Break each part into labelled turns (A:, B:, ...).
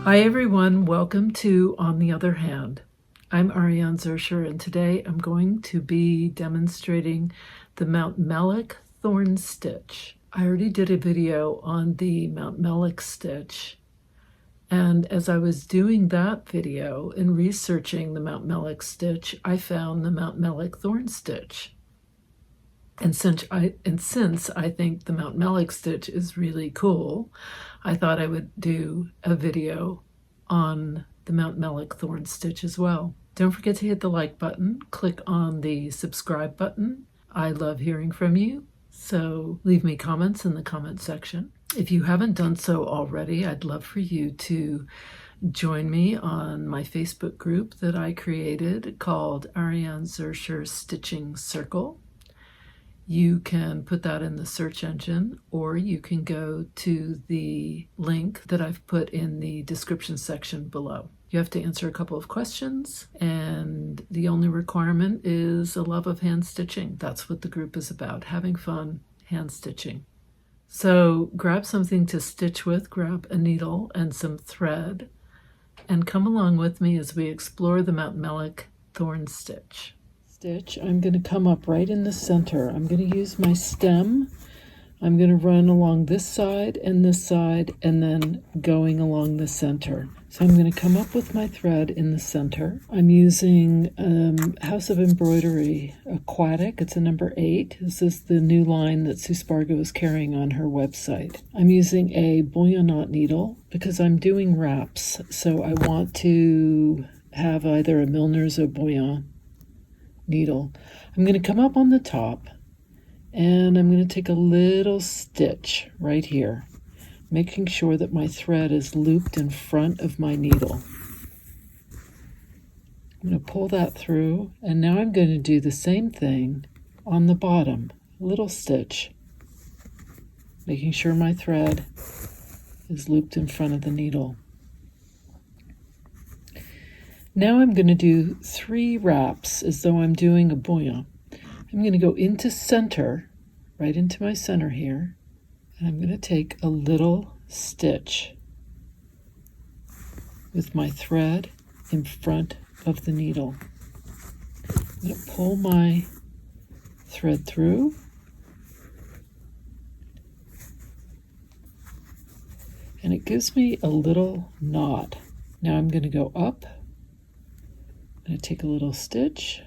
A: Hi everyone, welcome to On the Other Hand. I'm Ariane Zurcher, and today I'm going to be demonstrating the Mountmellick Thorn Stitch. I already did a video on the Mountmellick stitch, and as I was doing that video and researching the Mountmellick stitch, I found the Mountmellick Thorn Stitch. And since I think the Mountmellick stitch is really cool, I thought I would do a video on the Mountmellick Thorn Stitch as well. Don't forget to hit the like button, click on the subscribe button. I love hearing from you, so leave me comments in the comment section. If you haven't done so already, I'd love for you to join me on my Facebook group that I created called Ariane Zurcher Stitching Circle. You can put that in the search engine, or you can go to the link that I've put in the description section below. You have to answer a couple of questions, and the only requirement is a love of hand stitching. That's what the group is about, having fun hand stitching. So grab something to stitch with, grab a needle and some thread, and come along with me as we explore the Mountmellick Thorn Stitch. I'm going to come up right in the center. I'm going to use my stem. I'm going to run along this side, and then going along the center. So I'm going to come up with my thread in the center. I'm using House of Embroidery Aquatic. It's a number 8. This is the new line that Sue Spargo is carrying on her website. I'm using a bouillon knot needle because I'm doing wraps. So I want to have either a Milner's or bouillon needle. I'm going to come up on the top, and I'm going to take a little stitch right here, making sure that my thread is looped in front of my needle. I'm going to pull that through, and now I'm going to do the same thing on the bottom. A little stitch, making sure my thread is looped in front of the needle. Now I'm going to do 3 wraps as though I'm doing a bouillon. I'm going to go into center, right into my center here, and I'm going to take a little stitch with my thread in front of the needle. I'm going to pull my thread through, and it gives me a little knot. Now I'm going to go up. I'm going to take a little stitch,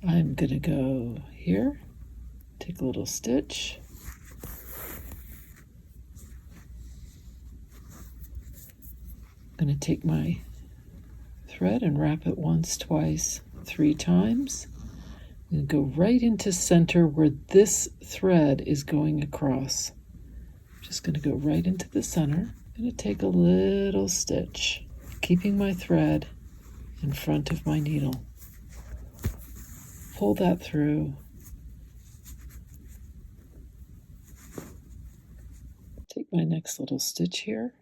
A: I'm going to go here, take a little stitch, I'm going to take my thread and wrap it once, twice, 3 times. I'm going to go right into center where this thread is going across. Just going to go right into the center. I'm going to take a little stitch, keeping my thread in front of my needle. Pull that through. Take my next little stitch here.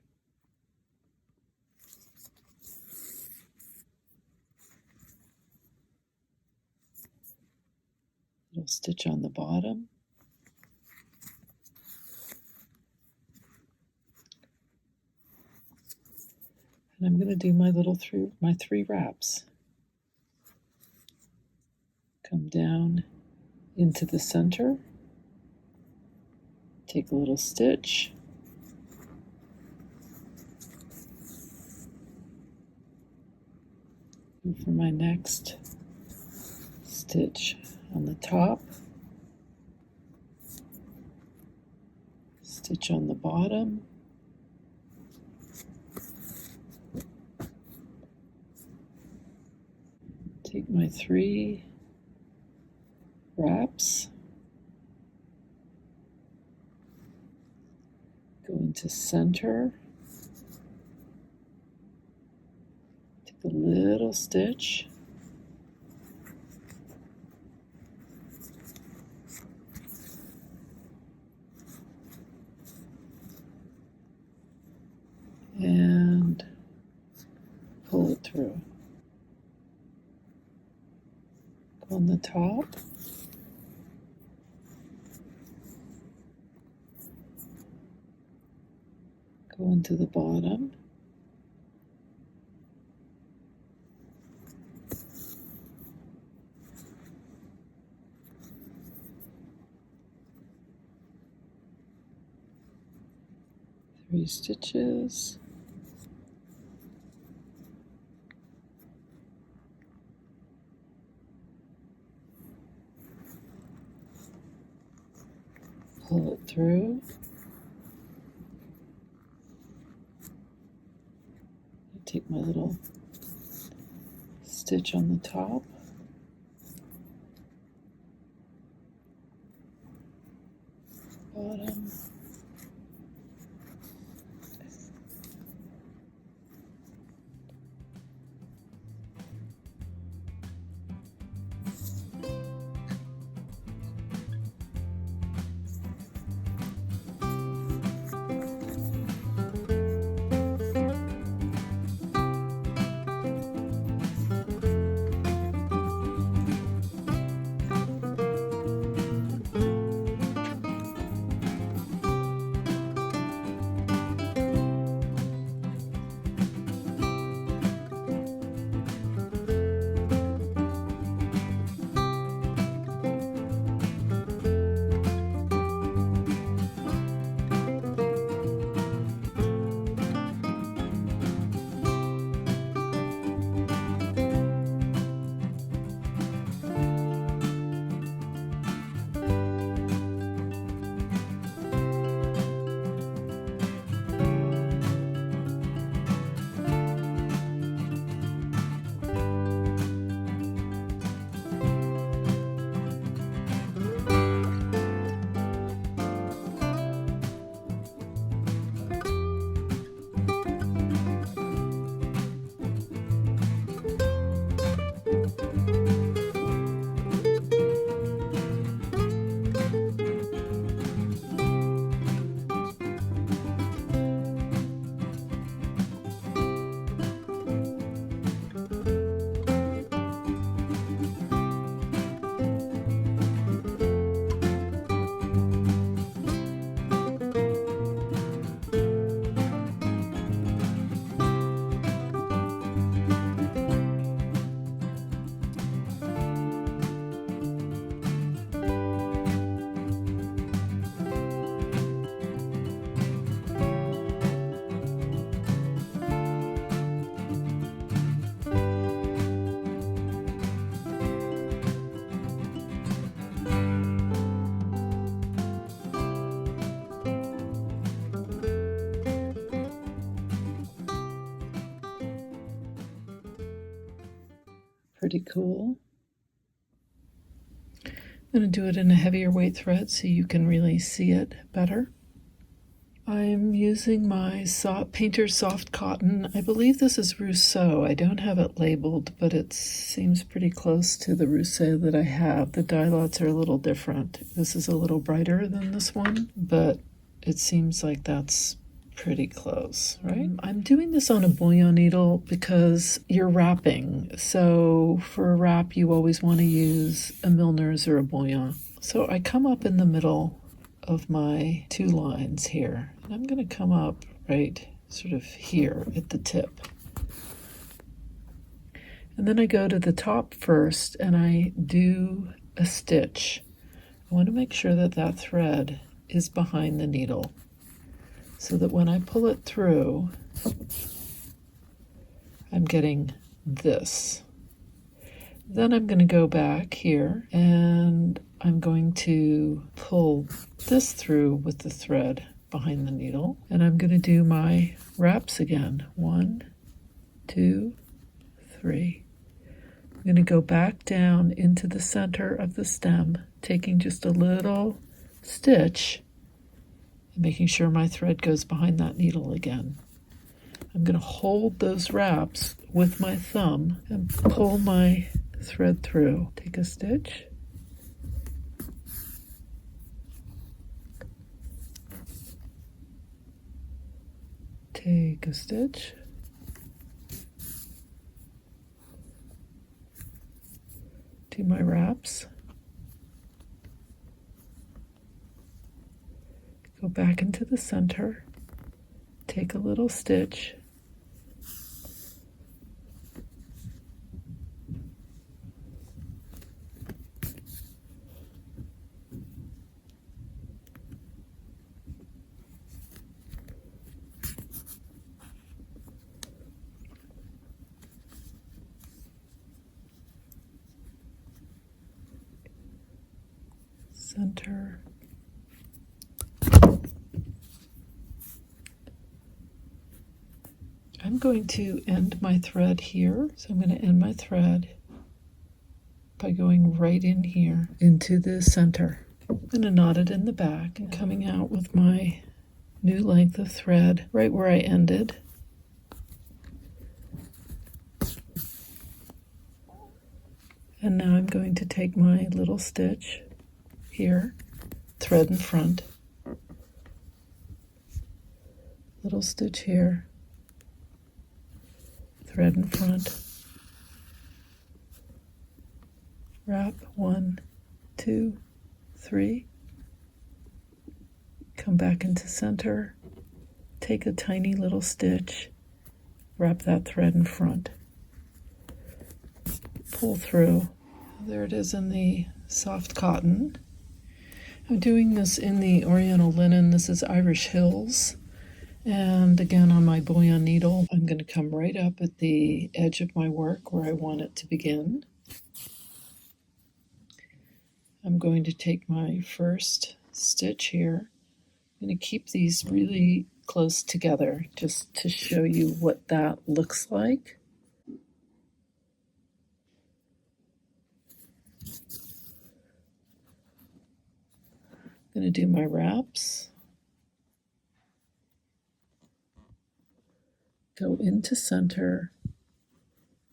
A: Little stitch on the bottom. And I'm going to do my 3 wraps. Come down into the center, take a little stitch, and for my next stitch on the top, stitch on the bottom, take my 3 wraps, go into center, take a little stitch, and pull it through. Go on the top, Go into the bottom. Three stitches. Pull it through. Take my little stitch on the top. Bottom. Pretty cool. I'm going to do it in a heavier weight thread so you can really see it better. I'm using my Painter's Soft Cotton. I believe this is Rousseau. I don't have it labeled, but it seems pretty close to the Rousseau that I have. The dye lots are a little different. This is a little brighter than this one, but it seems like that's pretty close, right? I'm doing this on a bullion needle because you're wrapping. So for a wrap, you always want to use a Milner's or a bullion. So I come up in the middle of my two lines here, and I'm going to come up right sort of here at the tip. And then I go to the top first and I do a stitch. I want to make sure that that thread is behind the needle, so that when I pull it through, I'm getting this. Then I'm going to go back here and I'm going to pull this through with the thread behind the needle, and I'm going to do my wraps again. 1, 2, 3. I'm going to go back down into the center of the stem, taking just a little stitch and making sure my thread goes behind that needle again. I'm going to hold those wraps with my thumb and pull my thread through. Take a stitch. Take a stitch. Do my wraps. Go back into the center. take a little stitch, center, I'm going to end my thread here. So I'm going to end my thread by going right in here into the center. I'm going to knot it in the back and coming out with my new length of thread right where I ended. And now I'm going to take my little stitch here, thread in front, little stitch here, thread in front, wrap 1, 2, 3, come back into center, take a tiny little stitch, wrap that thread in front, pull through. There it is in the soft cotton. I'm doing this in the Oriental linen. This is Irish Hills. And again, on my bullion needle, I'm going to come right up at the edge of my work where I want it to begin. I'm going to take my first stitch here. I'm going to keep these really close together just to show you what that looks like. I'm going to do my wraps. Go into center,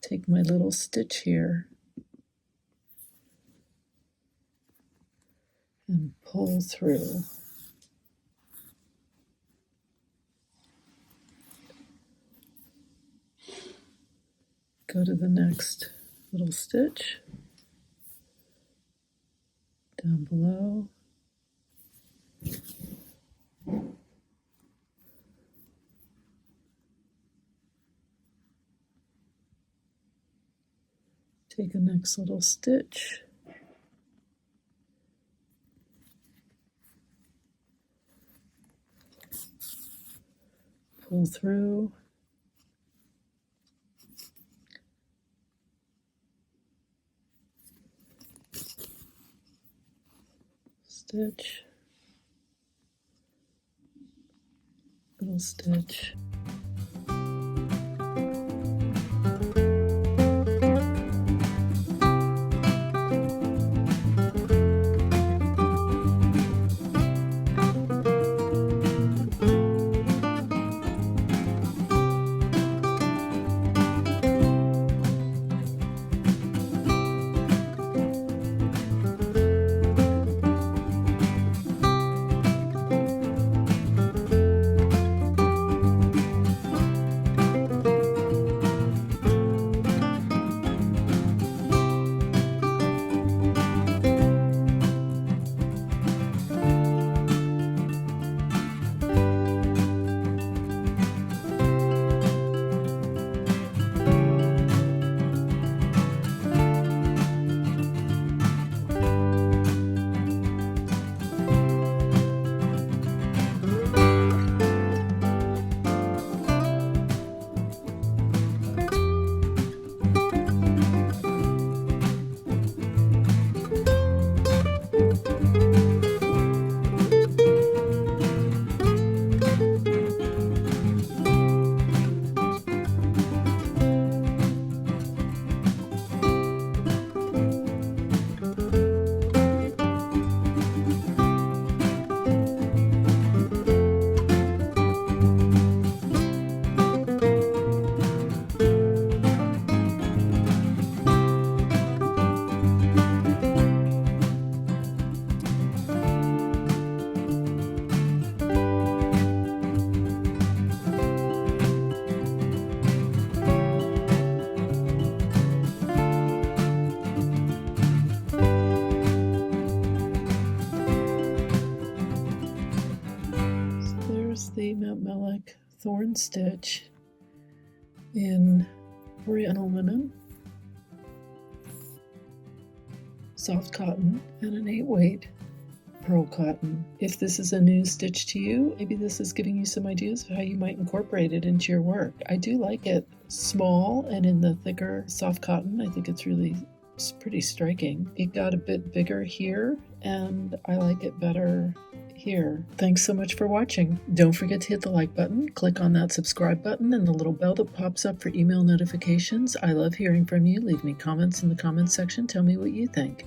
A: take my little stitch here, and pull through. Go to the next little stitch, down below. Take a next little stitch, pull through, stitch, little stitch. The Mountmellick Thorn Stitch in Oriental linen, soft cotton, and an 8-weight pearl cotton. If this is a new stitch to you, maybe this is giving you some ideas of how you might incorporate it into your work. I do like it small and in the thicker soft cotton. I think it's pretty striking. It got a bit bigger here, and I like it better here. Thanks so much for watching. Don't forget to hit the like button, click on that subscribe button and the little bell that pops up for email notifications. I love hearing from you. Leave me comments in the comments section. Tell me what you think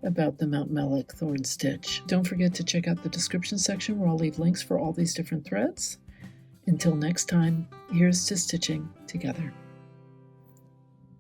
A: about the Mountmellick Thorn Stitch. Don't forget to check out the description section where I'll leave links for all these different threads. Until next time, here's to stitching together.